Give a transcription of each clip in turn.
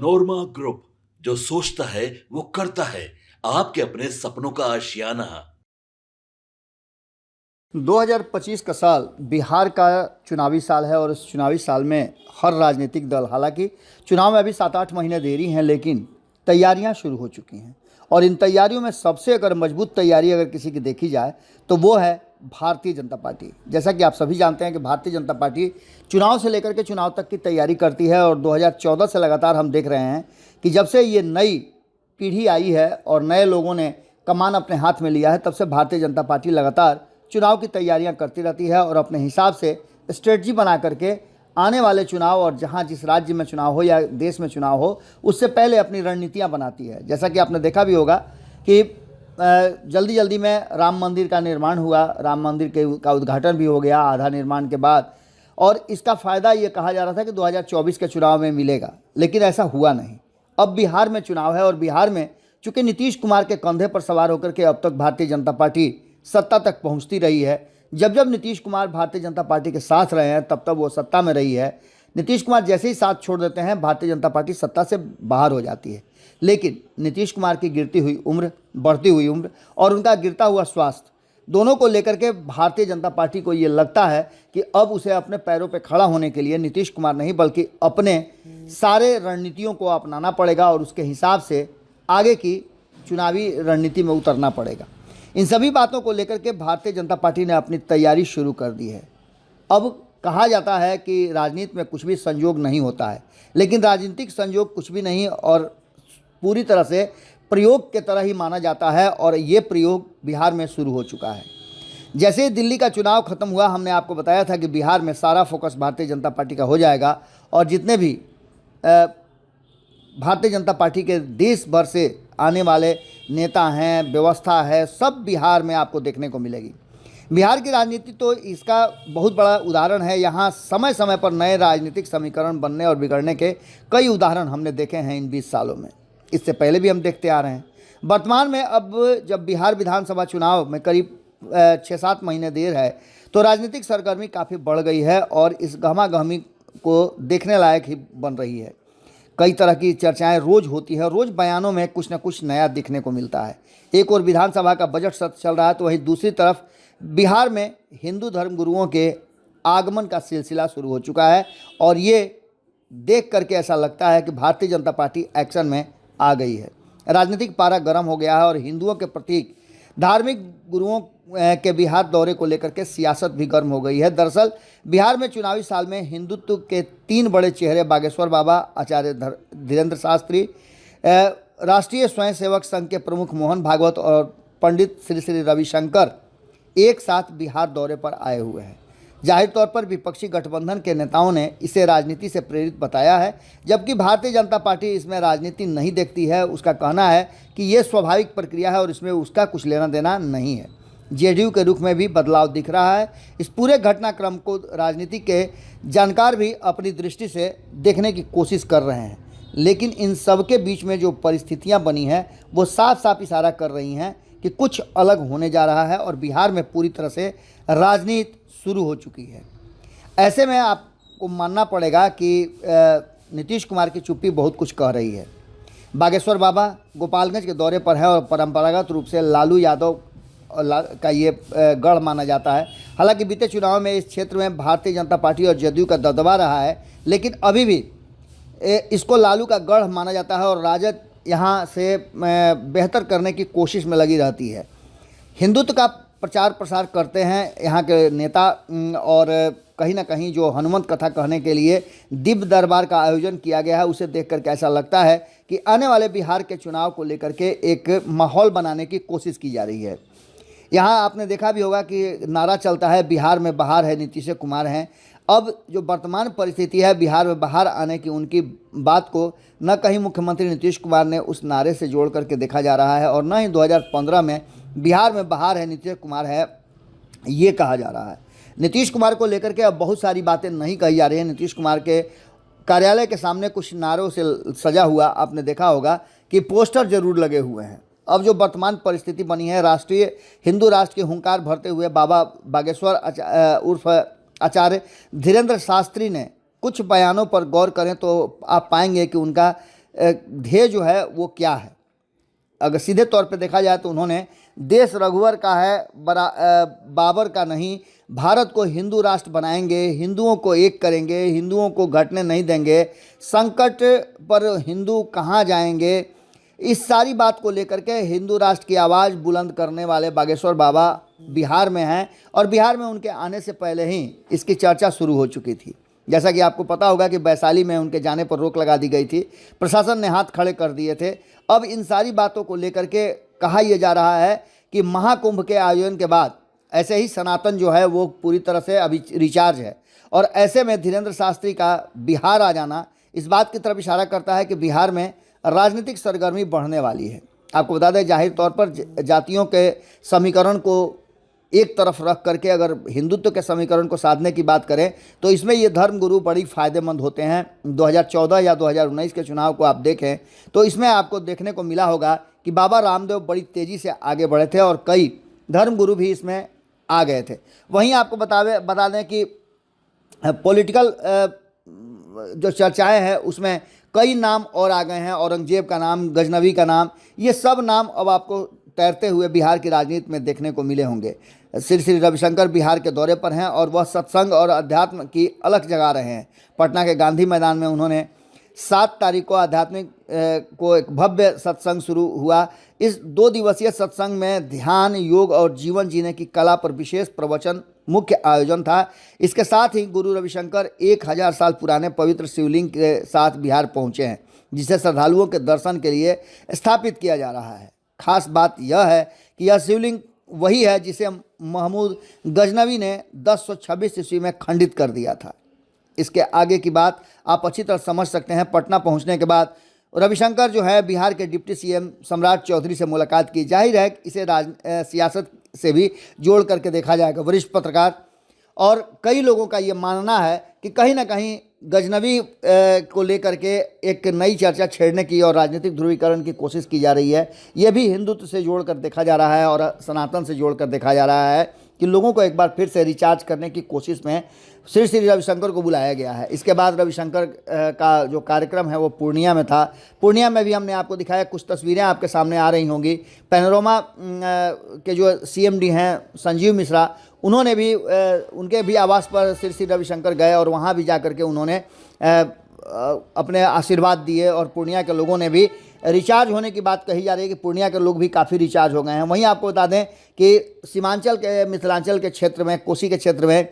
नोरमा group, जो सोचता है वो करता है। आपके अपने सपनों का आशियाना। 2025 का साल बिहार का चुनावी साल है और इस चुनावी साल में हर राजनीतिक दल, हालांकि चुनाव में अभी 7-8 महीने देरी हैं, लेकिन तैयारियां शुरू हो चुकी हैं। और इन तैयारियों में सबसे अगर मजबूत तैयारी अगर किसी की देखी जाए तो वो है भारतीय जनता पार्टी। जैसा कि आप सभी जानते हैं कि भारतीय जनता पार्टी चुनाव से लेकर के चुनाव तक की तैयारी करती है और 2014 से लगातार हम देख रहे हैं कि जब से ये नई पीढ़ी आई है और नए लोगों ने कमान अपने हाथ में लिया है, तब से भारतीय जनता पार्टी लगातार चुनाव की तैयारियां करती रहती है और अपने हिसाब से स्ट्रेटजी बना करके आने वाले चुनाव और जहां जिस राज्य में चुनाव हो या देश में चुनाव हो, उससे पहले अपनी रणनीतियां बनाती है। जैसा कि आपने देखा भी होगा कि जल्दी जल्दी में राम मंदिर का निर्माण हुआ, राम मंदिर का उद्घाटन भी हो गया आधा निर्माण के बाद, और इसका फ़ायदा ये कहा जा रहा था कि 2024 के चुनाव में मिलेगा, लेकिन ऐसा हुआ नहीं। अब बिहार में चुनाव है और बिहार में चूंकि नीतीश कुमार के कंधे पर सवार होकर के अब तक भारतीय जनता पार्टी सत्ता तक पहुंचती रही है। जब जब नीतीश कुमार भारतीय जनता पार्टी के साथ रहे हैं तब तब वो सत्ता में रही है। नीतीश कुमार जैसे ही साथ छोड़ देते हैं, भारतीय जनता पार्टी सत्ता से बाहर हो जाती है। लेकिन नीतीश कुमार की गिरती हुई उम्र, बढ़ती हुई उम्र और उनका गिरता हुआ स्वास्थ्य, दोनों को लेकर के भारतीय जनता पार्टी को ये लगता है कि अब उसे अपने पैरों पर खड़ा होने के लिए नीतीश कुमार नहीं बल्कि अपने सारे रणनीतियों को अपनाना पड़ेगा और उसके हिसाब से आगे की चुनावी रणनीति में उतरना पड़ेगा। इन सभी बातों को लेकर के भारतीय जनता पार्टी ने अपनी तैयारी शुरू कर दी है। अब कहा जाता है कि राजनीति में कुछ भी संयोग नहीं होता है, लेकिन राजनीतिक संयोग कुछ भी नहीं और पूरी तरह से प्रयोग के तरह ही माना जाता है और ये प्रयोग बिहार में शुरू हो चुका है। जैसे ही दिल्ली का चुनाव खत्म हुआ, हमने आपको बताया था कि बिहार में सारा फोकस भारतीय जनता पार्टी का हो जाएगा और जितने भी भारतीय जनता पार्टी के देश भर से आने वाले नेता हैं, व्यवस्था है, सब बिहार में आपको देखने को मिलेगी। बिहार की राजनीति तो इसका बहुत बड़ा उदाहरण है। यहाँ समय समय पर नए राजनीतिक समीकरण बनने और बिगड़ने के कई उदाहरण हमने देखे हैं इन 20 सालों में। इससे पहले भी हम देखते आ रहे हैं। वर्तमान में अब जब बिहार विधानसभा चुनाव में करीब 6-7 महीने देर है तो राजनीतिक सरगर्मी काफ़ी बढ़ गई है और इस गहमा-गहमी को देखने लायक ही बन रही है। कई तरह की चर्चाएं रोज़ होती हैं, रोज़ बयानों में कुछ न कुछ नया दिखने को मिलता है। एक और विधानसभा का बजट सत्र चल रहा है तो वहीं दूसरी तरफ बिहार में हिंदू धर्म गुरुओं के आगमन का सिलसिला शुरू हो चुका है और ये देख करके ऐसा लगता है कि भारतीय जनता पार्टी एक्शन में आ गई है। राजनीतिक पारा गर्म हो गया है और हिंदुओं के प्रतीक धार्मिक गुरुओं के बिहार दौरे को लेकर के सियासत भी गर्म हो गई है। दरअसल बिहार में चुनावी साल में हिंदुत्व के 3 बड़े चेहरे बागेश्वर बाबा, आचार्य धीरेन्द्र शास्त्री, राष्ट्रीय स्वयंसेवक संघ के प्रमुख मोहन भागवत और पंडित श्री श्री रविशंकर एक साथ बिहार दौरे पर आए हुए हैं। जाहिर तौर पर विपक्षी गठबंधन के नेताओं ने इसे राजनीति से प्रेरित बताया है, जबकि भारतीय जनता पार्टी इसमें राजनीति नहीं देखती है। उसका कहना है कि ये स्वाभाविक प्रक्रिया है और इसमें उसका कुछ लेना देना नहीं है। जेडीयू के रुख में भी बदलाव दिख रहा है। इस पूरे घटनाक्रम को राजनीति के जानकार भी अपनी दृष्टि से देखने की कोशिश कर रहे हैं, लेकिन इन सब के बीच में जो परिस्थितियां बनी हैं वो साफ साफ इशारा कर रही हैं कि कुछ अलग होने जा रहा है और बिहार में पूरी तरह से राजनीति शुरू हो चुकी है। ऐसे में आपको मानना पड़ेगा कि नीतीश कुमार की चुप्पी बहुत कुछ कह रही है। बागेश्वर बाबा गोपालगंज के दौरे पर है और परंपरागत रूप से लालू यादव का ये गढ़ माना जाता है। हालांकि बीते चुनाव में इस क्षेत्र में भारतीय जनता पार्टी और जदयू का दबदबा रहा है, लेकिन अभी भी इसको लालू का गढ़ माना जाता है और राजद यहाँ से बेहतर करने की कोशिश में लगी रहती है। हिंदुत्व का प्रचार प्रसार करते हैं यहाँ के नेता और कहीं ना कहीं जो हनुमंत कथा कहने के लिए दिव्य दरबार का आयोजन किया गया है, उसे देख करके ऐसा लगता है कि आने वाले बिहार के चुनाव को लेकर के एक माहौल बनाने की कोशिश की जा रही है। यहाँ आपने देखा भी होगा कि नारा चलता है बिहार में बाहर है, नीतीश कुमार हैं। अब जो वर्तमान परिस्थिति है बिहार में बाहर आने की, उनकी बात को न कहीं मुख्यमंत्री नीतीश कुमार ने उस नारे से जोड़ करके देखा जा रहा है और न ही 2015 में बिहार में बाहर है, नीतीश कुमार है, ये कहा जा रहा है। नीतीश कुमार को लेकर के अब बहुत सारी बातें नहीं कही जा रही हैं। नीतीश कुमार के कार्यालय के सामने कुछ नारों से सजा हुआ आपने देखा होगा कि पोस्टर जरूर लगे हुए हैं। अब जो वर्तमान परिस्थिति बनी है, राष्ट्रीय हिंदू राष्ट्र के हुंकार भरते हुए बाबा बागेश्वर उर्फ आचार्य धीरेन्द्र शास्त्री ने कुछ बयानों पर गौर करें तो आप पाएंगे कि उनका ध्येय जो है वो क्या है। अगर सीधे तौर पे देखा जाए तो उन्होंने देश रघुवर का है, बाबर का नहीं, भारत को हिंदू राष्ट्र बनाएंगे, हिंदुओं को एक करेंगे, हिंदुओं को घटने नहीं देंगे, संकट पर हिंदू कहाँ जाएंगे, इस सारी बात को लेकर के हिंदू राष्ट्र की आवाज़ बुलंद करने वाले बागेश्वर बाबा बिहार में हैं। और बिहार में उनके आने से पहले ही इसकी चर्चा शुरू हो चुकी थी। जैसा कि आपको पता होगा कि वैशाली में उनके जाने पर रोक लगा दी गई थी, प्रशासन ने हाथ खड़े कर दिए थे। अब इन सारी बातों को लेकर के कहा यह जा रहा है कि महाकुंभ के आयोजन के बाद ऐसे ही सनातन जो है वो पूरी तरह से अभी रिचार्ज है, और ऐसे में धीरेन्द्र शास्त्री का बिहार आ जाना इस बात की तरफ इशारा करता है कि बिहार में राजनीतिक सरगर्मी बढ़ने वाली है। आपको बता दें, जाहिर तौर पर जातियों के समीकरण को एक तरफ रख करके अगर हिंदुत्व के समीकरण को साधने की बात करें तो इसमें ये धर्मगुरु बड़ी फ़ायदेमंद होते हैं। 2014 या 2019 के चुनाव को आप देखें तो इसमें आपको देखने को मिला होगा कि बाबा रामदेव बड़ी तेज़ी से आगे बढ़े थे और कई धर्मगुरु भी इसमें आ गए थे। वहीं आपको बता दें कि पॉलिटिकल जो चर्चाएं हैं उसमें कई नाम और आ गए हैं। औरंगजेब का नाम, गजनवी का नाम, ये सब नाम अब आपको तैरते हुए बिहार की राजनीति में देखने को मिले होंगे। श्री रविशंकर बिहार के दौरे पर हैं और वह सत्संग और अध्यात्म की अलख जगा रहे हैं। पटना के गांधी मैदान में उन्होंने 7 तारीख को आध्यात्मिक को एक भव्य सत्संग शुरू हुआ। इस 2 दिवसीय सत्संग में ध्यान, योग और जीवन जीने की कला पर विशेष प्रवचन मुख्य आयोजन था। इसके साथ ही गुरु रविशंकर 1000 साल पुराने पवित्र शिवलिंग के साथ बिहार पहुंचे हैं, जिसे श्रद्धालुओं के दर्शन के लिए स्थापित किया जा रहा है। खास बात यह है कि यह शिवलिंग वही है जिसे महमूद गजनवी ने 1026 ईस्वी में खंडित कर दिया था। इसके आगे की बात आप अच्छी तरह समझ सकते हैं। पटना पहुंचने के बाद रविशंकर जो है बिहार के डिप्टी सीएम सम्राट चौधरी से मुलाकात की। जाहिर है इसे सियासत से भी जोड़ करके देखा जाएगा। वरिष्ठ पत्रकार और कई लोगों का ये मानना है कि कहीं ना कहीं गजनवी को लेकर के एक नई चर्चा छेड़ने की और राजनीतिक ध्रुवीकरण की कोशिश की जा रही है। ये भी हिंदुत्व से जोड़कर देखा जा रहा है और सनातन से जोड़कर देखा जा रहा है कि लोगों को एक बार फिर से रिचार्ज करने की कोशिश में श्री रविशंकर को बुलाया गया है। इसके बाद रविशंकर का जो कार्यक्रम है वो पूर्णिया में था। पूर्णिया में भी हमने आपको दिखाया, कुछ तस्वीरें आपके सामने आ रही होंगी। पैनोरमा के जो CMD हैं संजीव मिश्रा, उन्होंने भी उनके भी आवास पर श्री रविशंकर गए और वहाँ भी जा कर के उन्होंने अपने आशीर्वाद दिए और पूर्णिया के लोगों ने भी रिचार्ज होने की बात कही जा रही है कि पूर्णिया के लोग भी काफ़ी रिचार्ज हो गए हैं। वहीं आपको बता दें कि सीमांचल के, मिथिलांचल के क्षेत्र में, कोसी के क्षेत्र में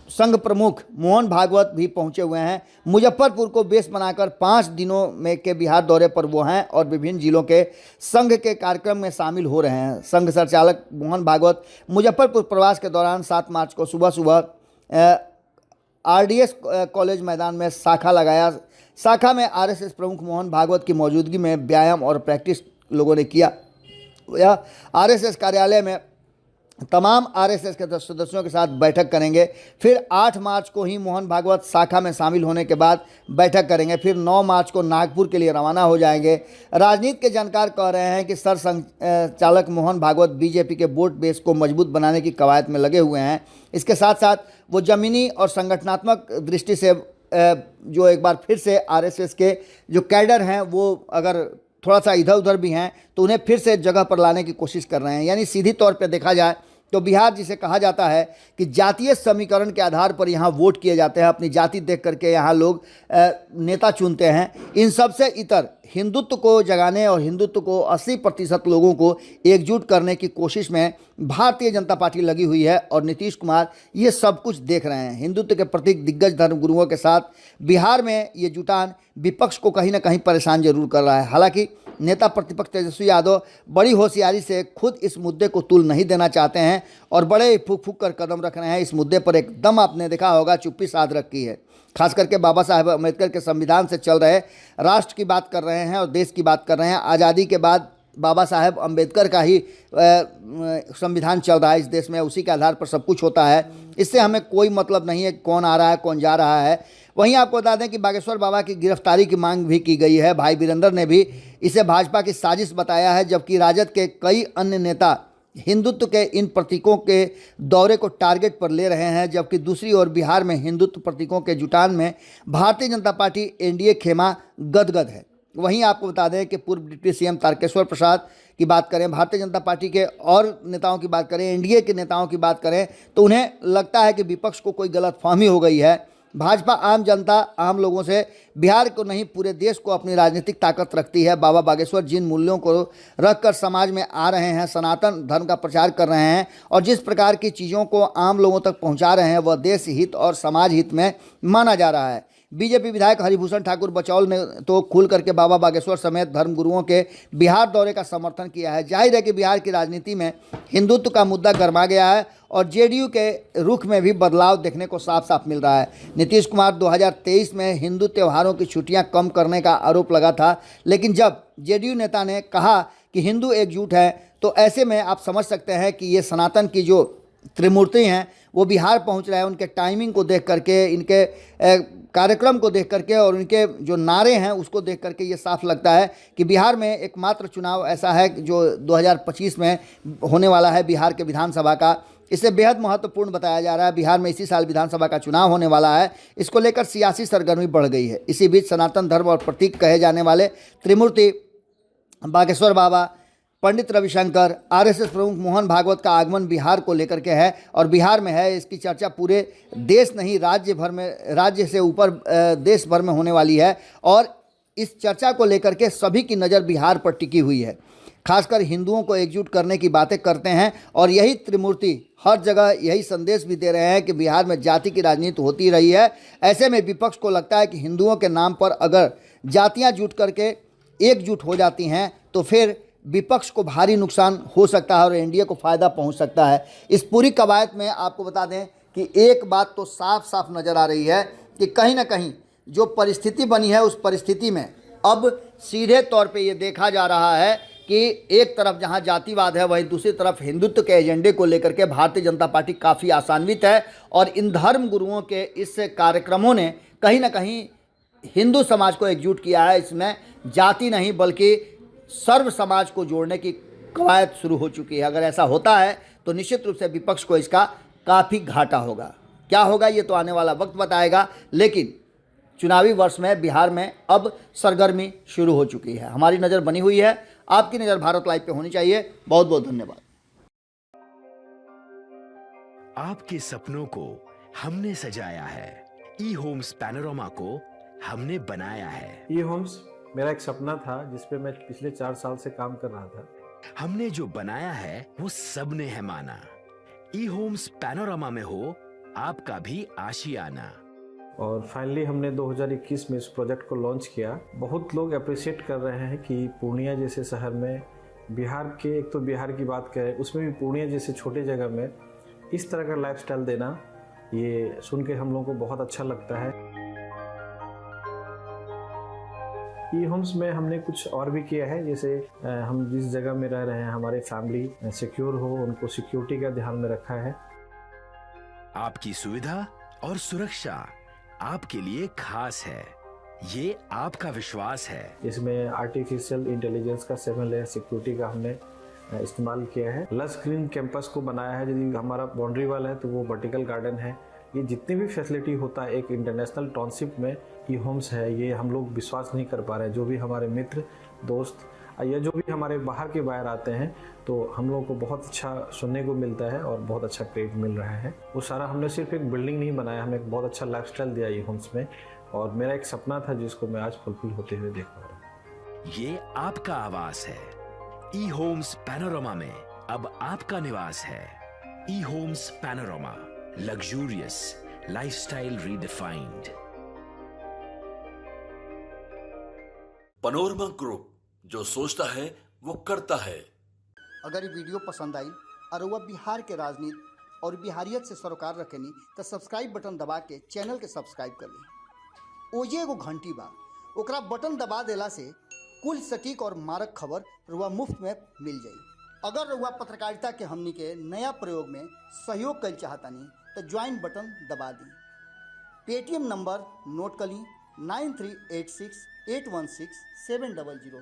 संघ प्रमुख मोहन भागवत भी पहुंचे हुए हैं। मुजफ्फरपुर को बेस बनाकर 5 दिनों में के बिहार दौरे पर वो हैं और विभिन्न जिलों के संघ के कार्यक्रम में शामिल हो रहे हैं। संघ संचालक मोहन भागवत मुजफ्फरपुर प्रवास के दौरान 7 मार्च को सुबह RDS कॉलेज मैदान में शाखा लगाया। शाखा में RSS प्रमुख मोहन भागवत की मौजूदगी में व्यायाम और प्रैक्टिस लोगों ने किया। यह RSS कार्यालय में तमाम RSS के सदस्यों के साथ बैठक करेंगे। फिर 8 मार्च को ही मोहन भागवत शाखा में शामिल होने के बाद बैठक करेंगे। फिर 9 मार्च को नागपुर के लिए रवाना हो जाएंगे। राजनीति के जानकार कह रहे हैं कि संचालक मोहन भागवत BJP के वोट बेस को मजबूत बनाने की कवायद में लगे हुए हैं। इसके साथ साथ वो जमीनी और संगठनात्मक दृष्टि से जो एक बार फिर से RSS के जो कैडर हैं वो अगर थोड़ा सा इधर उधर भी हैं तो उन्हें फिर से जगह पर लाने की कोशिश कर रहे हैं। यानी सीधी तौर पे देखा जाए तो बिहार जिसे कहा जाता है कि जातीय समीकरण के आधार पर यहाँ वोट किए जाते हैं, अपनी जाति देख करके यहाँ लोग नेता चुनते हैं, इन सब से इतर हिंदुत्व को जगाने और हिंदुत्व को 80% लोगों को एकजुट करने की कोशिश में भारतीय जनता पार्टी लगी हुई है और नीतीश कुमार ये सब कुछ देख रहे हैं। हिंदुत्व के प्रतीक दिग्गज धर्मगुरुओं के साथ बिहार में ये जुटान विपक्ष को कहीं ना कहीं परेशान जरूर कर रहा है। हालांकि नेता प्रतिपक्ष तेजस्वी यादव बड़ी होशियारी से खुद इस मुद्दे को तुल नहीं देना चाहते हैं और बड़े फूक फूक कर कदम रख रहे हैं। इस मुद्दे पर एकदम आपने देखा होगा चुप्पी साध रखी है। खास करके बाबा साहेब अम्बेडकर के संविधान से चल रहे राष्ट्र की बात कर रहे हैं और देश की बात कर रहे हैं। आज़ादी के बाद बाबा साहेब अम्बेडकर का ही संविधान चल रहा है इस देश में, उसी के आधार पर सब कुछ होता है। इससे हमें कोई मतलब नहीं है कौन आ रहा है कौन जा रहा है। वहीं आपको बता दें कि बागेश्वर बाबा की गिरफ्तारी की मांग भी की गई है। भाई वीरेंद्र ने भी इसे भाजपा की साजिश बताया है, जबकि राजद के कई अन्य नेता हिंदुत्व के इन प्रतीकों के दौरे को टारगेट पर ले रहे हैं। जबकि दूसरी ओर बिहार में हिंदुत्व प्रतीकों के जुटान में भारतीय जनता पार्टी NDA खेमा गदगद है। वहीं आपको बता दें कि पूर्व डिप्टी सीएम तारकेश्वर प्रसाद की बात करें, भारतीय जनता पार्टी के और नेताओं की बात करें, एनडीए के नेताओं की बात करें, तो उन्हें लगता है कि विपक्ष को कोई गलतफहमी हो गई है। भाजपा आम जनता, आम लोगों से बिहार को नहीं पूरे देश को अपनी राजनीतिक ताकत रखती है। बाबा बागेश्वर जिन मूल्यों को रखकर समाज में आ रहे हैं, सनातन धर्म का प्रचार कर रहे हैं और जिस प्रकार की चीज़ों को आम लोगों तक पहुंचा रहे हैं, वह देश हित और समाज हित में माना जा रहा है। बीजेपी विधायक हरिभूषण ठाकुर बचौल ने तो खुल करके बाबा बागेश्वर समेत धर्मगुरुओं के बिहार दौरे का समर्थन किया है। जाहिर है कि बिहार की राजनीति में हिंदुत्व का मुद्दा गरमा गया है और जेडीयू के रुख में भी बदलाव देखने को साफ साफ मिल रहा है। नीतीश कुमार 2023 में हिंदू त्योहारों की छुट्टियां कम करने का आरोप लगा था, लेकिन जब जेडीयू नेता ने कहा कि हिंदू एकजुट है, तो ऐसे में आप समझ सकते हैं कि ये सनातन की जो त्रिमूर्ति हैं वो बिहार पहुंच रहे हैं। उनके टाइमिंग को देख करके, इनके कार्यक्रम को देख करके और उनके जो नारे हैं उसको देख करके ये साफ लगता है कि बिहार में एकमात्र चुनाव ऐसा है जो 2025 में होने वाला है बिहार के विधानसभा का। इसे बेहद महत्वपूर्ण बताया जा रहा है। बिहार में इसी साल विधानसभा का चुनाव होने वाला है। इसको लेकर सियासी सरगर्मी बढ़ गई है। इसी बीच सनातन धर्म और प्रतीक कहे जाने वाले त्रिमूर्ति बागेश्वर बाबा, पंडित रविशंकर, आरएसएस प्रमुख मोहन भागवत का आगमन बिहार को लेकर के है और बिहार में है। इसकी चर्चा पूरे देश नहीं, राज्य भर में, राज्य से ऊपर देश भर में होने वाली है और इस चर्चा को लेकर के सभी की नज़र बिहार पर टिकी हुई है। खासकर हिंदुओं को एकजुट करने की बातें करते हैं और यही त्रिमूर्ति हर जगह यही संदेश भी दे रहे हैं कि बिहार में जाति की राजनीति होती रही है। ऐसे में विपक्ष को लगता है कि हिंदुओं के नाम पर अगर जातियां जुट करके एकजुट हो जाती हैं तो फिर विपक्ष को भारी नुकसान हो सकता है और एनडीए को फ़ायदा पहुंच सकता है। इस पूरी कवायद में आपको बता दें कि एक बात तो साफ साफ नज़र आ रही है कि कहीं ना कहीं जो परिस्थिति बनी है उस परिस्थिति में अब सीधे तौर पे ये देखा जा रहा है कि एक तरफ जहां जातिवाद है, वहीं दूसरी तरफ हिंदुत्व के एजेंडे को लेकर के भारतीय जनता पार्टी काफ़ी आशान्वित है और इन धर्म गुरुओं के इस कार्यक्रमों ने कहीं ना कहीं हिंदू समाज को एकजुट किया है। इसमें जाति नहीं बल्कि सर्व समाज को जोड़ने की कवायद शुरू हो चुकी है। अगर ऐसा होता है तो निश्चित रूप से विपक्ष को इसका काफ़ी घाटा होगा। क्या होगा ये तो आने वाला वक्त बताएगा, लेकिन चुनावी वर्ष में बिहार में अब सरगर्मी शुरू हो चुकी है। हमारी नज़र बनी हुई है, आपकी नज़र भारत लाइव पे होनी चाहिए। बहुत बहुत धन्यवाद। आपके सपनों को हमने सजाया है, ई होम्स पैनोरमा को हमने बनाया है। ई होम्स मेरा एक सपना था जिस पे मैं पिछले 4 साल से काम कर रहा था। हमने जो बनाया है वो सबने है माना। ई होम्स पैनोरमा में हो आपका भी आशियाना। और फाइनली हमने 2021 में इस प्रोजेक्ट को लॉन्च किया। बहुत लोग अप्रिशिएट कर रहे हैं कि पूर्णिया जैसे शहर में, बिहार के, एक तो बिहार की बात करें उसमें भी पूर्णिया जैसे छोटे जगह में इस तरह का लाइफस्टाइल देना, ये सुन के हम लोगों को बहुत अच्छा लगता है। ई होम्स में हमने कुछ और भी किया है, जैसे हम जिस जगह में रह रहे हैं हमारे फैमिली सिक्योर हो, उनको सिक्योरिटी का ध्यान में रखा है। आपकी सुविधा और सुरक्षा आपके लिए खास है, ये आपका विश्वास है। इसमें आर्टिफिशियल इंटेलिजेंस का 7 लेयर सिक्योरिटी का हमने इस्तेमाल किया है। लस ग्रीन कैंपस को बनाया है। यदि हमारा बाउंड्री वाल है तो वो वर्टिकल गार्डन है। ये जितनी भी फैसिलिटी होता है एक इंटरनेशनल टाउनशिप में ई होम्स है, ये हम लोग विश्वास नहीं कर पा रहे हैं। जो भी हमारे मित्र, दोस्त या जो भी हमारे बाहर के बाहर आते हैं तो हम लोगों को बहुत अच्छा सुनने को मिलता है और बहुत अच्छा क्रेडिट मिल रहा है। वो सारा हमने सिर्फ एक बिल्डिंग नहीं बनाया, हमें एक बहुत अच्छा लाइफस्टाइल दिया ई होम्स में और मेरा एक सपना था जिसको मैं आज फुलफिल होते हुए देख पा रहा हूँ। ये आपका आवास है। ई होम्स पैनोरमा में अब आपका निवास है। E Homes Panorama, luxurious lifestyle redefined. Panorama Group, जो सोचता है वो करता है। अगर ये वीडियो पसंद आई और वह बिहार के राजनीति और बिहारियत से सरोकार रखेनी तो सब्सक्राइब बटन दबा के चैनल के सब्सक्राइब कर ली। ओजे एगो घंटी बा, ओकरा बटन दबा देला से कुल सटीक और मारक खबर रुआ मुफ्त में मिल जाई। अगर रुआ पत्रकारिता के हमनी के नया प्रयोग में सहयोग कर चाहतानी तो ज्वाइन बटन दबा दी। पेटीएम नंबर नोट कर ली 9386 816 700।